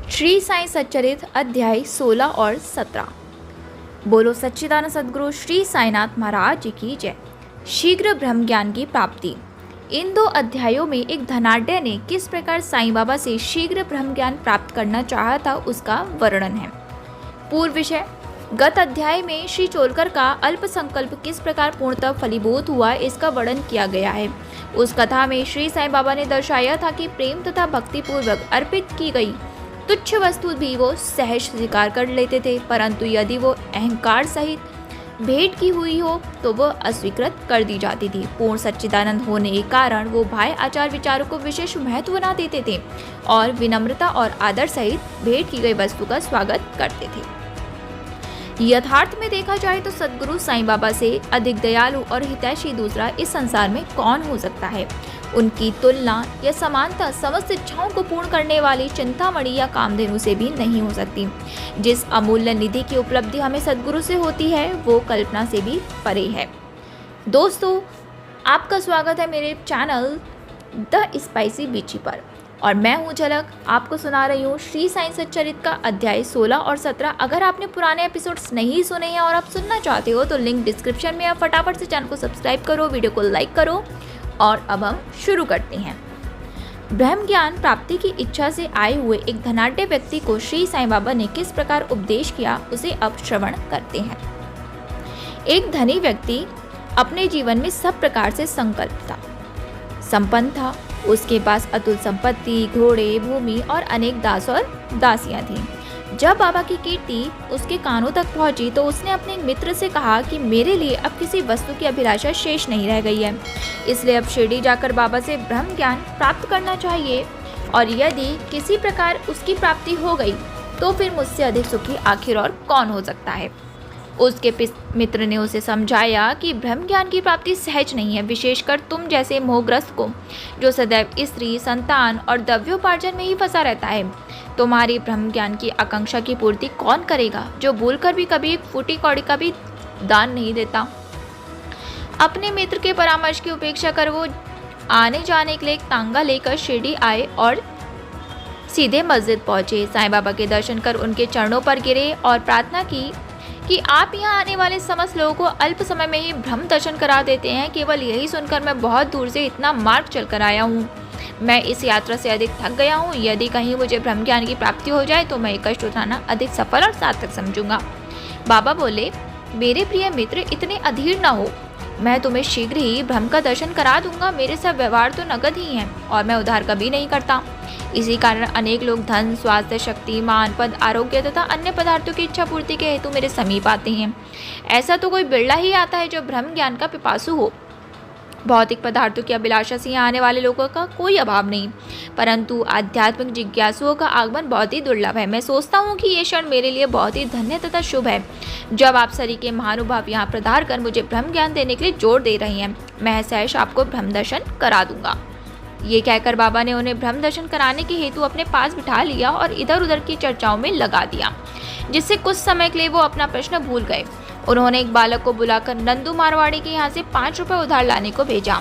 श्री साईं सच्चरित अध्याय 16 और 17। बोलो सच्चिदानंद सद्गुरु श्री साईनाथ महाराज जी की जय। शीघ्र ब्रह्म ज्ञान की प्राप्ति। इन दो अध्यायों में एक धनाढ्य ने किस प्रकार साईं बाबा से शीघ्र ब्रह्म ज्ञान प्राप्त करना चाहा था उसका वर्णन है। पूर्व विषय। गत अध्याय में श्री चोलकर का अल्प संकल्प किस प्रकार पूर्णतः फलीभूत हुआ इसका वर्णन किया गया है। उस कथा में श्री साईं बाबा ने दर्शाया था कि प्रेम तथा भक्ति पूर्वक अर्पित की गई तुच्छ वस्तु भी वो सहज स्वीकार कर लेते थे, परंतु यदि वो अहंकार सहित भेंट की हुई हो तो वह अस्वीकृत कर दी जाती थी। पूर्ण सच्चिदानंद होने के कारण वो बाह्य आचार विचारों को विशेष महत्व न देते थे और विनम्रता और आदर सहित भेंट की गई वस्तु का स्वागत करते थे। यथार्थ में देखा जाए तो सद्गुरु साईं बाबा से अधिक दयालु और हितैषी दूसरा इस संसार में कौन हो सकता है। उनकी तुलना या समानता समस्त इच्छाओं को पूर्ण करने वाली चिंतामणि या कामधेनु से भी नहीं हो सकती। जिस अमूल्य निधि की उपलब्धि हमें सद्गुरु से होती है वो कल्पना से भी परे है। दोस्तों, आपका स्वागत है मेरे चैनल द स्पाइसी बीची पर और मैं हूँ झलक। आपको सुना रही हूँ श्री साईं सच्चरित का अध्याय 16 और 17। अगर आपने पुराने एपिसोड्स नहीं सुने हैं और आप सुनना चाहते हो तो लिंक डिस्क्रिप्शन में है। फटाफट से चैनल को सब्सक्राइब करो, वीडियो को लाइक करो और अब हम शुरू करते हैं। ब्रह्म ज्ञान प्राप्ति की इच्छा से आए हुए एक धनाढ्य व्यक्ति को श्री साईं बाबा ने किस प्रकार उपदेश किया उसे अब श्रवण करते हैं। एक धनी व्यक्ति अपने जीवन में सब प्रकार से संकल्प था, संपन्न था। उसके पास अतुल संपत्ति, घोड़े, भूमि और अनेक दास और दासियां थीं। जब बाबा की कीर्ति उसके कानों तक पहुंची तो उसने अपने एक मित्र से कहा कि मेरे लिए अब किसी वस्तु की अभिलाषा शेष नहीं रह गई है, इसलिए अब शिरडी जाकर बाबा से ब्रह्म ज्ञान प्राप्त करना चाहिए और यदि किसी प्रकार उसकी प्राप्ति हो गई तो फिर मुझसे अधिक सुखी आखिर और कौन हो सकता है। उसके मित्र ने उसे समझाया कि ब्रह्म ज्ञान की प्राप्ति सहज नहीं है, विशेषकर तुम जैसे मोहग्रस्त को जो सदैव स्त्री, संतान और द्रव्योपार्जन में ही फंसा रहता है। तुम्हारी ब्रह्म ज्ञान की आकांक्षा की पूर्ति कौन करेगा जो भूलकर भी कभी एक फूटी कौड़ी का भी दान नहीं देता। अपने मित्र के परामर्श की उपेक्षा कर वो आने जाने के लिए एक तांगा लेकर शिरडी आए और सीधे मस्जिद पहुंचे। साईं बाबा के दर्शन कर उनके चरणों पर गिरे और प्रार्थना की कि आप यहाँ आने वाले समस्त लोगों को अल्प समय में ही ब्रह्म दर्शन करा देते हैं। केवल यही सुनकर मैं बहुत दूर से इतना मार्ग चल कर आया हूँ। मैं इस यात्रा से अधिक थक गया हूँ। यदि कहीं मुझे ब्रह्म ज्ञान की प्राप्ति हो जाए तो मैं ये कष्ट उठाना अधिक सफल और सार्थक समझूंगा। बाबा बोले, मेरे प्रिय मित्र, इतने अधीर न हो। मैं तुम्हें शीघ्र ही ब्रह्म का दर्शन करा दूंगा। मेरे सब व्यवहार तो नगद ही हैं और मैं उधार कभी नहीं करता। इसी कारण अनेक लोग धन, स्वास्थ्य, शक्ति, मान, पद, आरोग्य तथा अन्य पदार्थों की इच्छा पूर्ति के हेतु मेरे समीप आते हैं। ऐसा तो कोई बिरला ही आता है जो ब्रह्म ज्ञान का पिपासु हो। भौतिक पदार्थों की अभिलाषा से यहाँ आने वाले लोगों का कोई अभाव नहीं, परंतु आध्यात्मिक जिज्ञासुओं का आगमन बहुत ही दुर्लभ है। मैं सोचता हूँ कि ये क्षण मेरे लिए बहुत ही धन्य तथा शुभ है जब आप सरी के महानुभाव यहाँ पधार कर मुझे ब्रह्म ज्ञान देने के लिए जोर दे रहे हैं। मैं सहर्ष आपको ब्रह्म दर्शन करा दूंगा। ये कहकर बाबा ने उन्हें ब्रह्म दर्शन कराने के हेतु अपने पास बिठा लिया और इधर उधर की चर्चाओं में लगा दिया, जिससे कुछ समय के लिए वो अपना प्रश्न भूल गए। उन्होंने एक बालक को बुलाकर नंदू मारवाड़ी के यहाँ से 5 रुपए उधार लाने को भेजा।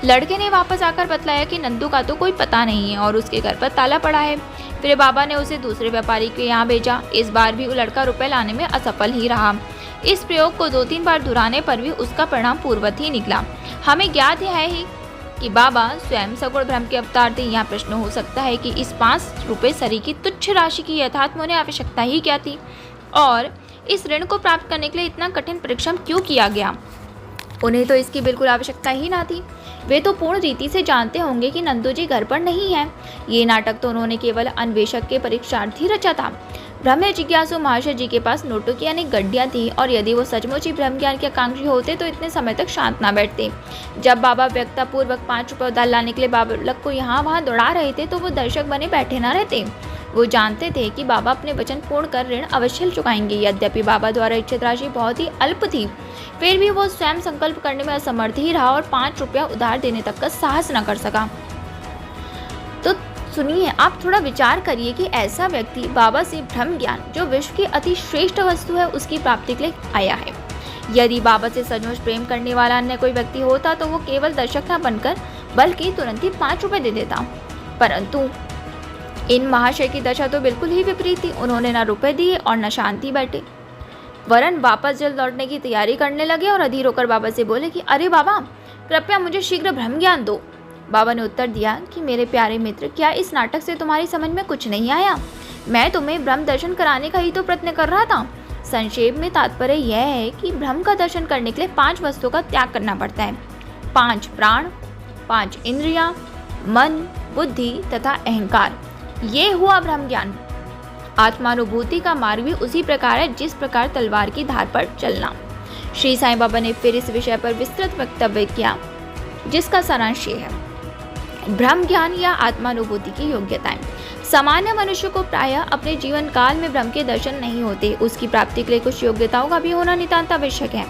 लड़के ने वापस आकर बतलाया कि नंदू का तो कोई पता नहीं है और उसके घर पर ताला पड़ा है। फिर बाबा ने उसे दूसरे व्यापारी के यहाँ भेजा। इस बार भी वो लड़का रुपए लाने में असफल ही रहा। इस प्रयोग को 2-3 बार दोहराने पर भी उसका परिणाम पूर्ववत ही निकला। हमें ज्ञात है ही कि बाबा स्वयं सगुण ब्रह्म के अवतार थे। यहाँ प्रश्न हो सकता है कि इस 5 रुपए सरी की तुच्छ राशि की यथार्थ में उन्हें आवश्यकता ही क्या थी और इस ऋण को प्राप्त करने के लिए इतना कठिन परिश्रम क्यों किया गया। उन्हें तो इसकी बिल्कुल आवश्यकता ही ना थी। वे तो पूर्ण रीति से जानते होंगे कि नंदू जी घर पर नहीं है। ये नाटक तो उन्होंने केवल अन्वेषक के परीक्षार्थ ही रचा था। ब्रह्म जिज्ञासु महाशय जी के पास नोटों की अनेक गड्डियाँ थी और यदि वो सचमुच ही ब्रह्म ज्ञान के आकांक्षी होते तो इतने समय तक शांत ना बैठते। जब बाबा व्यक्तापूर्वक 5 रुपये उधार लाने के लिए बालक को यहाँ वहाँ दौड़ा रहे थे तो वो दर्शक बने बैठे ना रहते। वो जानते थे कि बाबा अपने वचन पूर्ण कर ऋण अवश्य चुकाएंगे। यद्यपि बाबा द्वारा इच्छित राशि बहुत ही अल्प थी, फिर भी वो स्वयं संकल्प करने में असमर्थ ही रहा और 5 रुपया उधार देने तक का साहस न कर सका। तो सुनिए, आप थोड़ा विचार करिए कि ऐसा व्यक्ति बाबा से ब्रह्म ज्ञान जो विश्व की अति श्रेष्ठ वस्तु है उसकी प्राप्ति के लिए आया है। यदि बाबा से सचमुच प्रेम करने वाला अन्य कोई व्यक्ति होता तो वो केवल दर्शक न बनकर बल्कि तुरंत ही 5 रुपए दे देता, परंतु इन महाशय की दशा तो बिल्कुल ही विपरीत थी। उन्होंने न रुपए दिए और न शांति बैठे, वरन वापस जल्द लौटने की तैयारी करने लगे और अधीर होकर बाबा से बोले कि अरे बाबा, कृपया मुझे शीघ्र ब्रह्म ज्ञान दो। बाबा ने उत्तर दिया कि मेरे प्यारे मित्र, क्या इस नाटक से तुम्हारी समझ में कुछ नहीं आया? मैं तुम्हें ब्रह्म दर्शन कराने का ही तो प्रयत्न कर रहा था। संक्षेप में तात्पर्य यह है कि ब्रह्म का दर्शन करने के लिए 5 वस्तुओं का त्याग करना पड़ता है। 5 प्राण, 5 इंद्रियां, मन, बुद्धि तथा अहंकार। ये हुआ ब्रह्म ज्ञान। आत्मानुभूति का मार्ग भी उसी प्रकार है जिस प्रकार तलवार की धार पर चलना। श्री साईं बाबा ने फिर इस विषय पर विस्तृत वक्तव्य किया, जिसका सारांश ये है। ब्रह्म ज्ञान या आत्मानुभूति की योग्यताएं। सामान्य मनुष्य को प्रायः अपने जीवन काल में ब्रह्म के दर्शन नहीं होते। उसकी प्राप्ति के लिए कुछ योग्यताओं का भी होना नितांत आवश्यक है।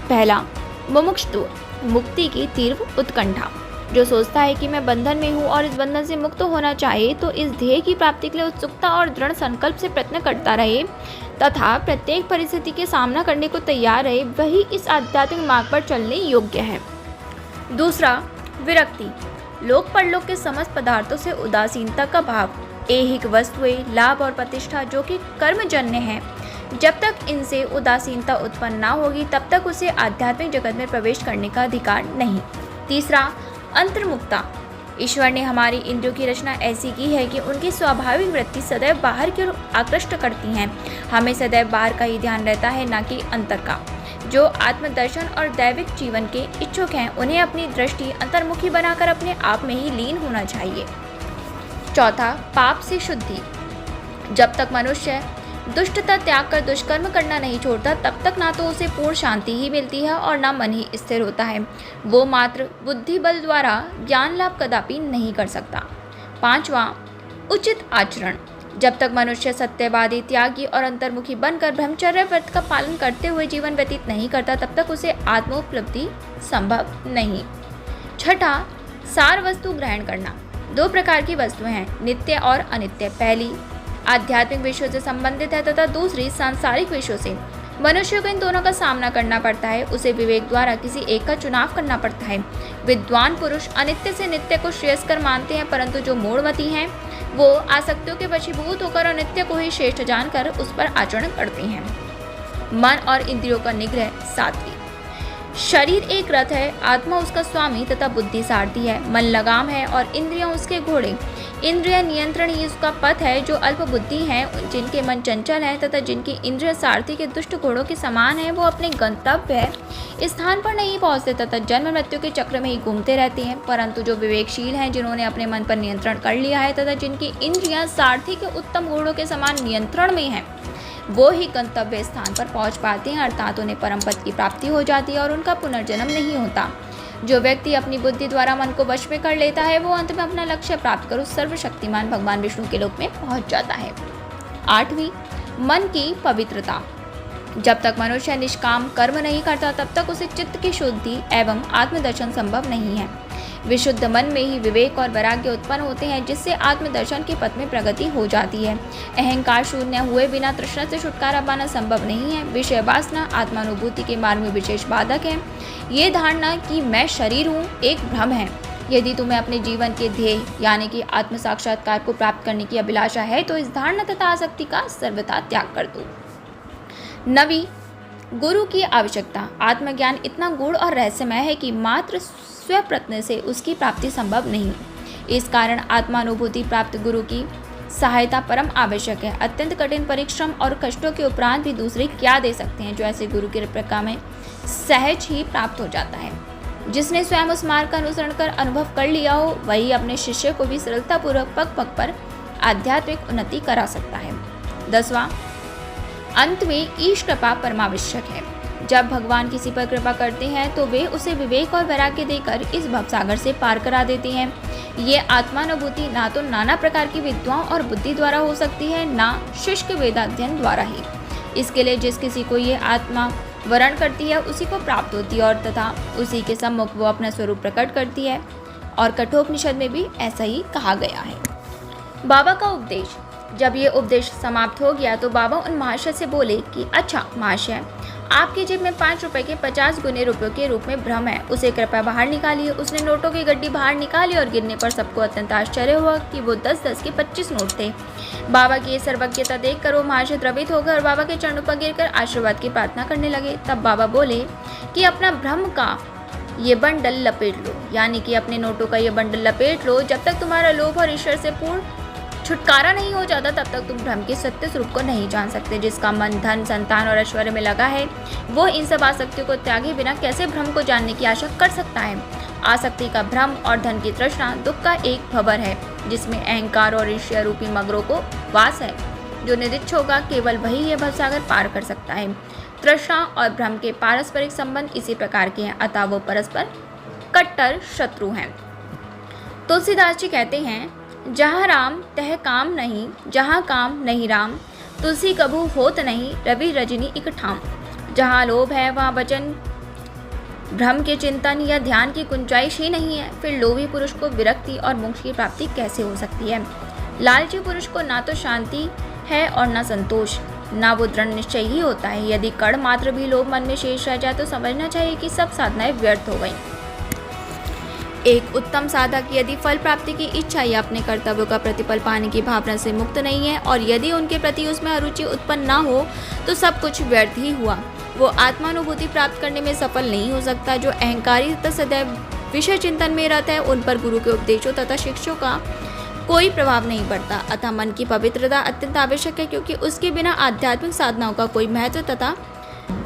पहला, मुमुक्षुत्व, मुक्ति की तीव्र उत्कंठा। जो सोचता है कि मैं बंधन में हूँ और इस बंधन से मुक्त होना चाहे, तो इस ध्येय की प्राप्ति के लिए उत्सुकता और दृढ़ संकल्प से प्रयत्न करता रहे तथा प्रत्येक परिस्थिति के सामना करने को तैयार रहे, वही इस आध्यात्मिक मार्ग पर चलने योग्य है। दूसरा, विरक्ति, लोक परलोक के समस्त पदार्थों से उदासीनता का भाव। ऐहिक वस्तुएं, लाभ और प्रतिष्ठा जो कि कर्मजन्य है, जब तक इनसे उदासीनता उत्पन्न न होगी तब तक उसे आध्यात्मिक जगत में प्रवेश करने का अधिकार नहीं। तीसरा, अंतर्मुखता। ईश्वर ने हमारी इंद्रियों की रचना ऐसी की है कि उनकी स्वाभाविक वृत्ति सदैव बाहर की ओर आकृष्ट करती हैं। हमें सदैव बाहर का ही ध्यान रहता है, न कि अंतर का। जो आत्मदर्शन और दैविक जीवन के इच्छुक हैं, उन्हें अपनी दृष्टि अंतर्मुखी बनाकर अपने आप में ही लीन होना चाहिए। चौथा, पाप से शुद्धि। जब तक मनुष्य दुष्टता त्याग कर दुष्कर्म करना नहीं छोड़ता, तब तक ना तो उसे पूर्ण शांति ही मिलती है और ना मन ही स्थिर होता है। वो मात्र बुद्धि बल द्वारा ज्ञान लाभ कदापि नहीं कर सकता। पांचवा, उचित आचरण। जब तक मनुष्य सत्यवादी, त्यागी और अंतर्मुखी बनकर ब्रह्मचर्य व्रत का पालन करते हुए जीवन व्यतीत नहीं करता, तब तक उसे आत्मोपलब्धि संभव नहीं। छठा, सार वस्तु ग्रहण करना। 2 प्रकार की वस्तुएं हैं, नित्य और अनित्य। पहली आध्यात्मिक विषयों से संबंधित है तथा दूसरी सांसारिक विषयों से। मनुष्य को इन दोनों का सामना करना पड़ता है। उसे विवेक द्वारा किसी एक का चुनाव करना पड़ता है। विद्वान पुरुष अनित्य से नित्य को श्रेयस्कर मानते हैं, परंतु जो मूढ़मती हैं वो आसक्तियों के वशीभूत होकर अनित्य को ही श्रेष्ठ जानकर उस पर आचरण करते हैं। मन और इंद्रियों का निग्रह। सातवीं, शरीर एक रथ है, आत्मा उसका स्वामी तथा बुद्धि सारथी है। मन लगाम है और इंद्रियां उसके घोड़े। इंद्रिय नियंत्रण ही उसका पथ है। जो अल्प बुद्धि हैं, जिनके मन चंचल हैं तथा जिनकी इंद्रिय सारथी के दुष्ट घोड़ों के समान है, वो अपने गंतव्य स्थान पर नहीं पहुंचते तथा जन्म मृत्यु के चक्र में ही घूमते रहते हैं। परंतु जो विवेकशील हैं, जिन्होंने अपने मन पर नियंत्रण कर लिया है तथा जिनकी इंद्रियां सारथी के उत्तम घोड़ों के समान नियंत्रण में हैं, वो ही गंतव्य स्थान पर पहुंच पाते हैं, अर्थात उन्हें परम पद की प्राप्ति हो जाती है और उनका पुनर्जन्म नहीं होता। जो व्यक्ति अपनी बुद्धि द्वारा मन को वश में कर लेता है, वो अंत में अपना लक्ष्य प्राप्त कर उस सर्वशक्तिमान भगवान विष्णु के लोक में पहुंच जाता है। आठवीं, मन की पवित्रता। जब तक मनुष्य निष्काम कर्म नहीं करता, तब तक उसे चित्त की शुद्धि एवं आत्मदर्शन संभव नहीं है। विशुद्ध मन में ही विवेक और वैराग्य उत्पन्न होते हैं, जिससे आत्मदर्शन के पथ में प्रगति हो जाती है। अहंकार शून्य हुए बिना तृष्णा से छुटकारा पाना संभव नहीं है। विषय वासना आत्मानुभूति के मार्ग में विशेष बाधक है। ये धारणा कि मैं शरीर हूँ एक भ्रम है। यदि तुम्हें अपने जीवन के ध्येय यानी कि आत्म साक्षात्कार को प्राप्त करने की अभिलाषा है, तो इस धारणा तथा आसक्ति का सर्वथा त्याग कर दो। नवी, गुरु की आवश्यकता। आत्मज्ञान इतना गूढ़ और रहस्यमय है कि मात्र स्वप्रयत्न से उसकी प्राप्ति संभव नहीं। इस कारण आत्मानुभूति प्राप्त गुरु की सहायता परम आवश्यक है। अत्यंत कठिन परिश्रम और कष्टों के उपरांत भी दूसरे क्या दे सकते हैं, जो ऐसे गुरु की कृपा में सहज ही प्राप्त हो जाता है। जिसने स्वयं उस मार्ग का अनुसरण कर अनुभव कर लिया हो, वही अपने शिष्य को भी सरलतापूर्वक पग पग पर आध्यात्मिक उन्नति करा सकता है। 10वां, अंत में ईश कृपा परमावश्यक है। जब भगवान किसी पर कृपा करते हैं, तो वे उसे विवेक और वैराग्य देकर इस भवसागर से पार करा देते हैं। ये आत्मानुभूति ना तो नाना प्रकार की विद्वाओं और बुद्धि द्वारा हो सकती है, ना शुष्क वेदाध्ययन द्वारा ही। इसके लिए जिस किसी को ये आत्मा वरण करती है, उसी को प्राप्त होती है और तथा उसी के सम्मुख वो अपना स्वरूप प्रकट करती है। और कठोपनिषद में भी ऐसा ही कहा गया है। बाबा का उपदेश। जब ये उपदेश समाप्त हो गया तो बाबा उन महाशय से बोले कि अच्छा महाशय, आपकी जेब में 5 रुपए के 50 गुने रुपयों के रूप में भ्रम है, उसे कृपया बाहर निकालिए। उसने नोटों की गड्डी बाहर निकाली और गिरने पर सबको अत्यंत आश्चर्य हुआ कि वो 10-10 के 25 नोट थे। बाबा की ये सर्वज्ञता देखकर वो महाशय द्रवित हो गए और बाबा के चरणों पर गिरकर आशीर्वाद की प्रार्थना करने लगे। तब बाबा बोले कि अपना भ्रम का ये बंडल लपेट लो, यानी कि अपने नोटों का ये बंडल लपेट लो। जब तक तुम्हारा लोभ और ईश्वर से पूर्ण छुटकारा नहीं हो जाता तब तक तुम भ्रम के सत्य स्वरूप को नहीं जान सकते। जिसका मन धन, संतान और ऐश्वर्य में लगा है वो इन सब आसक्तियों को त्यागे बिना कैसे भ्रम को जानने की आशा कर सकता है। आसक्ति का भ्रम और धन की तृष्णा दुख का एक भंवर है जिसमें अहंकार और ईर्ष्या रूपी मगरों को वास है। जो निदिच्छ होगा केवल वही ये भवसागर पार कर सकता है। तृष्णा और भ्रम के पारस्परिक संबंध इसी प्रकार के हैं, अतः वो परस्पर कट्टर शत्रु हैं। तुलसीदास जी कहते हैं, जहाँ राम तह काम नहीं, जहाँ काम नहीं राम, तुलसी कभू होत नहीं, रवि रजनी इक ठाम। जहाँ लोभ है वहाँ वचन भ्रम के चिंतन या ध्यान की गुंजाइश ही नहीं है, फिर लोभी पुरुष को विरक्ति और मोक्ष की प्राप्ति कैसे हो सकती है। लालची पुरुष को ना तो शांति है और ना संतोष, ना वो दृढ़ निश्चय ही होता है। यदि कण मात्र भी लोभ मन में शेष रह जाए तो समझना चाहिए कि सब साधनाएं व्यर्थ हो गई। एक उत्तम साधक यदि फल प्राप्ति की इच्छा या अपने कर्तव्यों का प्रतिफल पाने की भावना से मुक्त नहीं है और यदि उनके प्रति उसमें अरुचि उत्पन्न ना हो तो सब कुछ व्यर्थ ही हुआ। वो आत्मानुभूति प्राप्त करने में सफल नहीं हो सकता। जो अहंकारी तथा सदैव विषय चिंतन में रहता है उन पर गुरु के उपदेशों तथा शिक्षों का कोई प्रभाव नहीं पड़ता। अतः मन की पवित्रता अत्यंत आवश्यक है, क्योंकि उसके बिना आध्यात्मिक साधनाओं का कोई महत्व तथा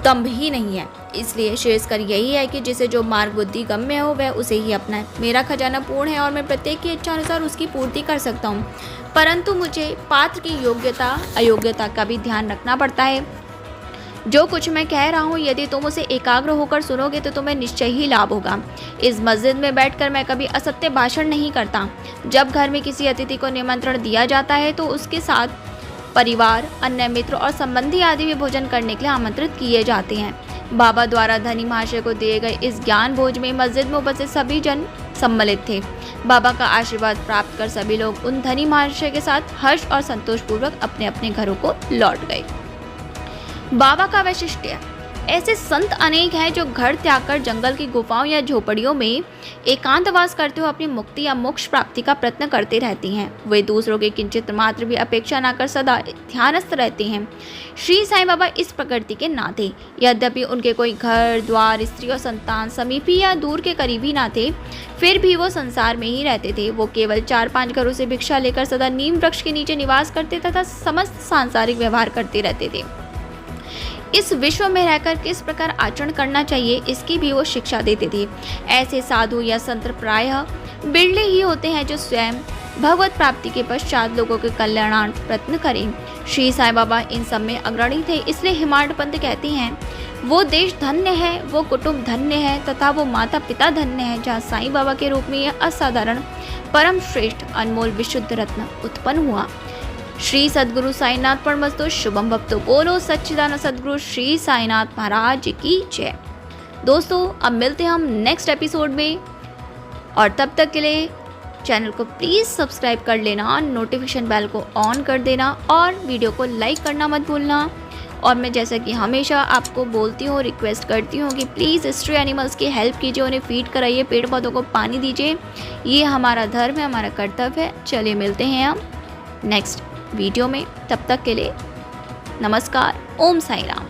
दम्भ ही नहीं है। इसलिए श्रेयस्कर यही है कि जिसे जो मार्ग बुद्धि गम्य हो वह उसे ही अपनाए। मेरा खजाना पूर्ण है और मैं प्रत्येक की इच्छा अनुसार उसकी पूर्ति कर सकता हूँ, परंतु मुझे पात्र की योग्यता अयोग्यता का भी ध्यान रखना पड़ता है। जो कुछ मैं कह रहा हूँ यदि तुम उसे एकाग्र होकर सुनोगे तो तुम्हें निश्चय ही लाभ होगा। इस मस्जिद में बैठकर मैं कभी असत्य भाषण नहीं करता। जब घर में किसी अतिथि को निमंत्रण दिया जाता है तो उसके साथ परिवार, अन्य मित्र और संबंधी आदि भी भोजन करने के लिए आमंत्रित किए जाते हैं। बाबा द्वारा धनी महाशय को दिए गए इस ज्ञान भोज में मस्जिद में उपस्थित सभी जन सम्मिलित थे। बाबा का आशीर्वाद प्राप्त कर सभी लोग उन धनी महाशय के साथ हर्ष और संतोषपूर्वक अपने अपने घरों को लौट गए। बाबा का वैशिष्ट्य। ऐसे संत अनेक हैं जो घर त्याग कर जंगल की गुफाओं या झोपड़ियों में एकांतवास करते हुए अपनी मुक्ति या मोक्ष प्राप्ति का प्रयत्न करते रहते हैं। वे दूसरों की किंचित मात्र भी अपेक्षा न कर सदा ध्यानस्थ रहते हैं। श्री साईं बाबा इस प्रकृति के ना थे। यद्यपि उनके कोई घर द्वार, स्त्री और संतान समीपी या दूर के करीबी ना थे, फिर भी वो संसार में ही रहते थे। वो केवल 4-5 घरों से भिक्षा लेकर सदा नीम वृक्ष के नीचे निवास करते तथा समस्त सांसारिक व्यवहार करते रहते थे। इस विश्व में रहकर किस प्रकार आचरण करना चाहिए इसकी भी वो शिक्षा देते थे। ऐसे साधु या संत प्रायः बिरले ही होते हैं जो स्वयं भगवत प्राप्ति के पश्चात लोगों के कल्याणार्थ प्रयत्न करें। श्री साईं बाबा इन सब में अग्रणी थे। इसलिए हिमालय पंत कहते हैं, वो देश धन्य है, वो कुटुंब धन्य है तथा वो माता पिता धन्य है जहाँ साईं बाबा के रूप में यह असाधारण परम श्रेष्ठ अनमोल विशुद्ध रत्न उत्पन्न हुआ। श्री सद्गुरु साईनाथ परमस्तु शुभम भक्तो। बोलो सच्चिदानंद सद्गुरु श्री साईनाथ महाराज की जय। दोस्तों अब मिलते हैं हम नेक्स्ट एपिसोड में, और तब तक के लिए चैनल को प्लीज़ सब्सक्राइब कर लेना, नोटिफिकेशन बेल को ऑन कर देना और वीडियो को लाइक करना मत भूलना। और मैं जैसा कि हमेशा आपको बोलती हूँ, रिक्वेस्ट करती हूँ कि प्लीज़ स्ट्रे एनिमल्स की हेल्प कीजिए, उन्हें फीड कराइए, पेड़ पौधों को पानी दीजिए। ये हमारा धर्म है, हमारा कर्तव्य है। चलिए मिलते हैं हम नेक्स्ट वीडियो में, तब तक के लिए नमस्कार। ओम साई राम।